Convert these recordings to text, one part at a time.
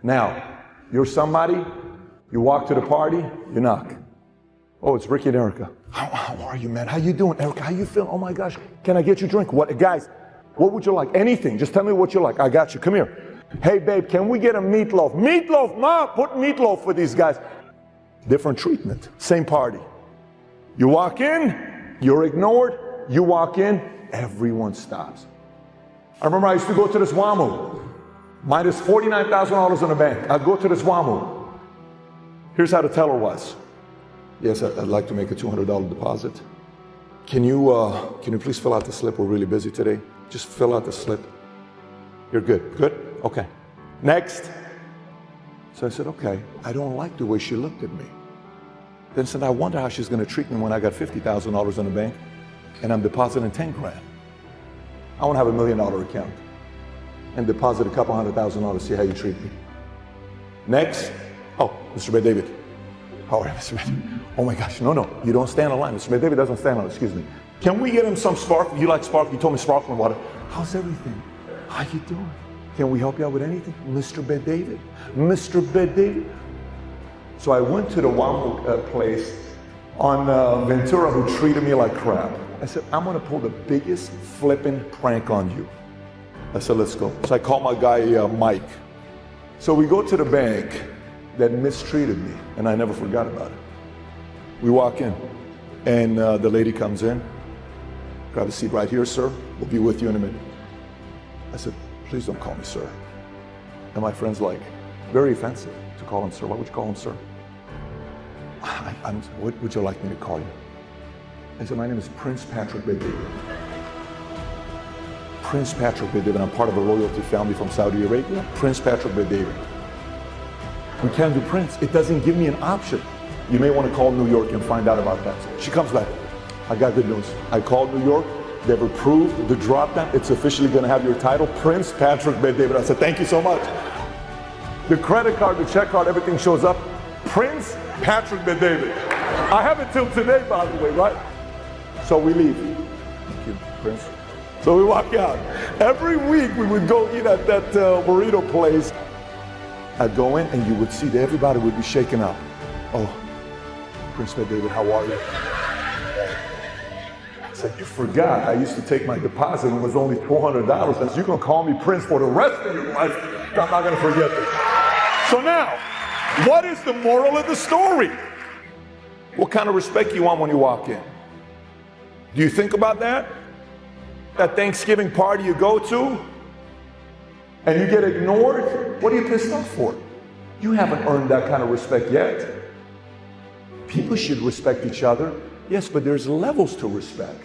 Now, you're somebody, you walk to the party, you knock. Oh, it's Ricky and Erica. How are you, man? How you doing, Erica? How you feeling? Oh my gosh, can I get you a drink? What, guys, what would you like? Anything, just tell me what you like. I got you, come here. Hey babe, can we get a meatloaf? Meatloaf, Ma, put meatloaf for these guys. Different treatment, same party. You walk in, you're ignored. You walk in, everyone stops. I remember I used to go to this WAMU, minus $49,000 in the bank. I'd go to this WAMU. Here's how the teller was. Yes, I'd like to make a $200 deposit. Can you please fill out the slip? We're really busy today. Just fill out the slip. You're good. Good? Okay. Next. So I said, okay, I don't like the way she looked at me. Then said, I wonder how she's going to treat me when I got $50,000 in the bank and I'm depositing 10 grand. I want to have $1 million account and deposit a couple $100,000, see how you treat me. Next. Oh, Mr. Red David. How are you, Mr. Red David? Oh my gosh, no, you don't stand in line. Mr. Red David doesn't stand in line, excuse me. Can we get him some sparkling? You like sparkling? You told me sparkling water. How's everything? How you doing? Can we help you out with anything? Mr. Bed David? Mr. Bed David? So I went to the WAMU place on Ventura who treated me like crap. I said, I'm gonna pull the biggest flipping prank on you. I said, let's go. So I called my guy, Mike. So we go to the bank that mistreated me, and I never forgot about it. We walk in, and the lady comes in. Grab a seat right here, sir. We'll be with you in a minute. I said, please don't call me sir. And my friend's like, very offensive to call him sir. Why would you call him sir? What would you like me to call you? I said, my name is Prince Patrick Bed David. Prince Patrick Bed David. I'm part of a royalty family from Saudi Arabia. Prince Patrick Bed David. We can't do Prince. It doesn't give me an option. You may want to call New York and find out about that. She comes back. I got good news. I called New York. They've approved the drop down. It's officially going to have your title, Prince Patrick Bed David. I said, thank you so much. The credit card, the check card, everything shows up. Prince Patrick Bed David. I have it till today, by the way, right? So we leave. Thank you, Prince. So we walk out. Every week we would go eat at that burrito place. I'd go in and you would see that everybody would be shaken up. Oh, Prince Bed David, how are you? I said, you forgot I used to take my deposit and it was only $400. And you're going to call me Prince for the rest of your life. I'm not going to forget this. So now, what is the moral of the story? What kind of respect you want when you walk in? Do you think about that? That Thanksgiving party you go to and you get ignored? What are you pissed off for? You haven't earned that kind of respect yet. People should respect each other. Yes, but there's levels to respect.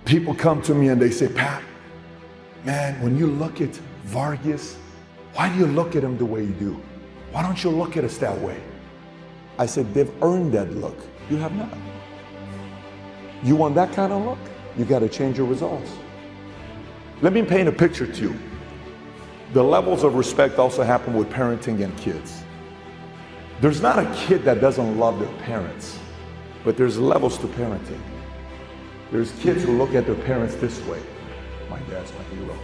People come to me and they say, Pat, man, when you look at Vargas, why do you look at him the way you do? Why don't you look at us that way? I said, they've earned that look. You have not. You want that kind of look? You got to change your results. Let me paint a picture to you. The levels of respect also happen with parenting and kids. There's not a kid that doesn't love their parents, but there's levels to parenting. There's kids who look at their parents this way. My dad's my hero.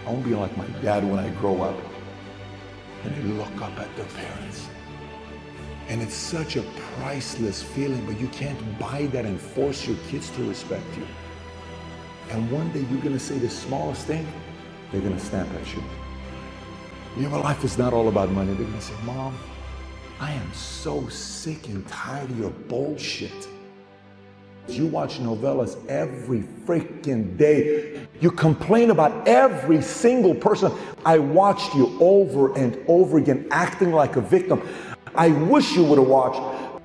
I won't be like my dad when I grow up. And they look up at their parents. And it's such a priceless feeling, but you can't buy that and force your kids to respect you. And one day you're gonna say the smallest thing, they're gonna snap at you. Your life is not all about money. They're gonna say, Mom, I am so sick and tired of your bullshit. You watch novellas every freaking day. You complain about every single person. I watched you over and over again acting like a victim. I wish you would have watched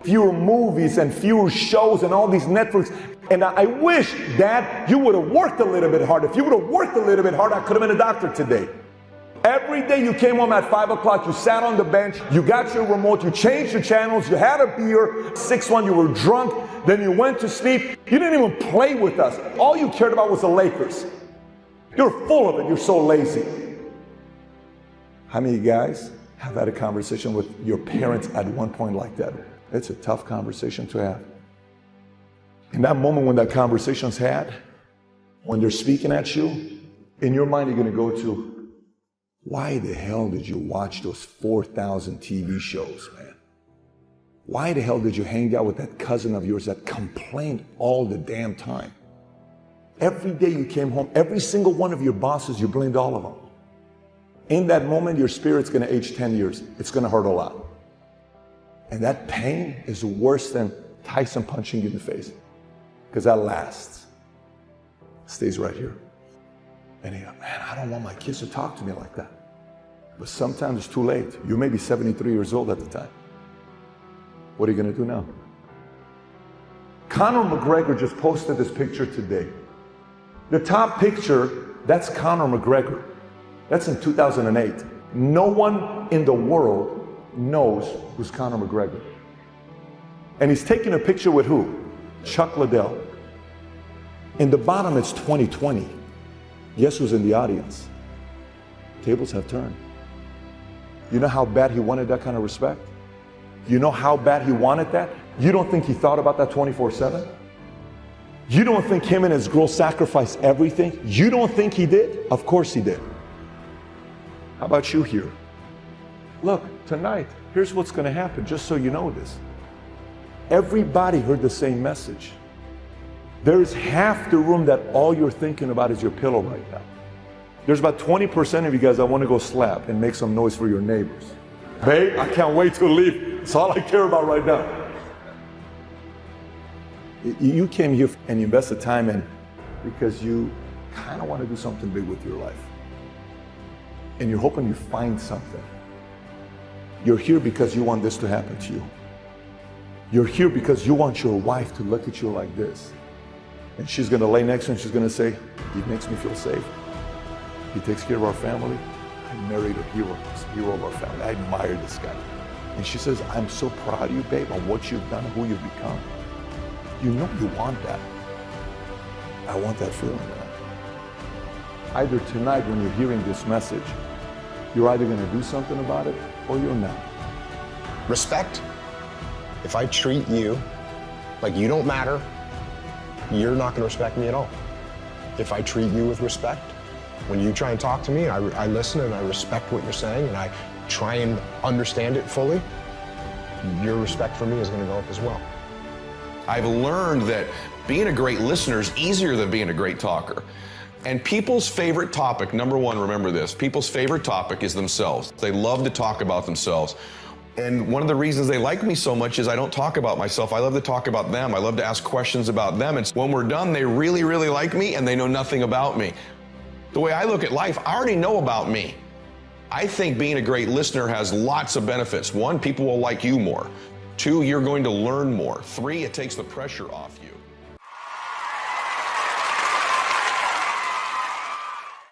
fewer movies and fewer shows and all these Netflix. And I wish, Dad, you would have worked a little bit harder. If you would have worked a little bit harder, I could have been a doctor today. Every day you came home at 5 o'clock, you sat on the bench, you got your remote, you changed your channels, you had a beer, 6-1, you were drunk, then you went to sleep. You didn't even play with us. All you cared about was the Lakers. You're full of it, you're so lazy. How many guys have had a conversation with your parents at one point like that? It's a tough conversation to have. In that moment when that conversation's had, when they're speaking at you, in your mind you're gonna go to, Why the hell did you watch those 4,000 TV shows, man? Why the hell did you hang out with that cousin of yours that complained all the damn time? Every day you came home, every single one of your bosses, you blamed all of them. In that moment, your spirit's gonna age 10 years. It's gonna hurt a lot. And that pain is worse than Tyson punching you in the face, because that lasts. Stays right here. And you go, man, I don't want my kids to talk to me like that. But sometimes it's too late. You may be 73 years old at the time. What are you gonna do now? Conor McGregor just posted this picture today. The top picture, that's Conor McGregor. That's in 2008. No one in the world knows who's Conor McGregor. And he's taking a picture with who? Chuck Liddell. In the bottom, it's 2020. Guess who's in the audience? Tables have turned. You know how bad he wanted that kind of respect? You know how bad he wanted that? You don't think he thought about that 24/7? You don't think him and his girl sacrificed everything? You don't think he did? Of course he did. How about you here? Look, tonight, here's what's gonna happen, just so you know this. Everybody heard the same message. There's half the room that all you're thinking about is your pillow right now. There's about 20% of you guys that want to go slap and make some noise for your neighbors. Babe, I can't wait to leave. That's all I care about right now. You came here and you invested time in because you kind of want to do something big with your life. And you're hoping you find something. You're here because you want this to happen to you. You're here because you want your wife to look at you like this. And she's going to lay next to him and she's going to say, he makes me feel safe. He takes care of our family. I married a hero. He's a hero of our family. I admire this guy. And she says, I'm so proud of you, babe, on what you've done and who you've become. You know you want that. I want that feeling, man. Either tonight when you're hearing this message, you're either going to do something about it or you're not. Respect. If I treat you like you don't matter, you're not going to respect me at all. If I treat you with respect, when you try and talk to me, I listen and I respect what you're saying and I try and understand it fully, your respect for me is going to go up as well. I've learned that being a great listener is easier than being a great talker. And people's favorite topic, number one, remember this, people's favorite topic is themselves. They love to talk about themselves. And one of the reasons they like me so much is I don't talk about myself. I love to talk about them. I love to ask questions about them. And when we're done, they really, really like me and they know nothing about me. The way I look at life, I already know about me. I think being a great listener has lots of benefits. One, people will like you more. Two, you're going to learn more. Three, it takes the pressure off you.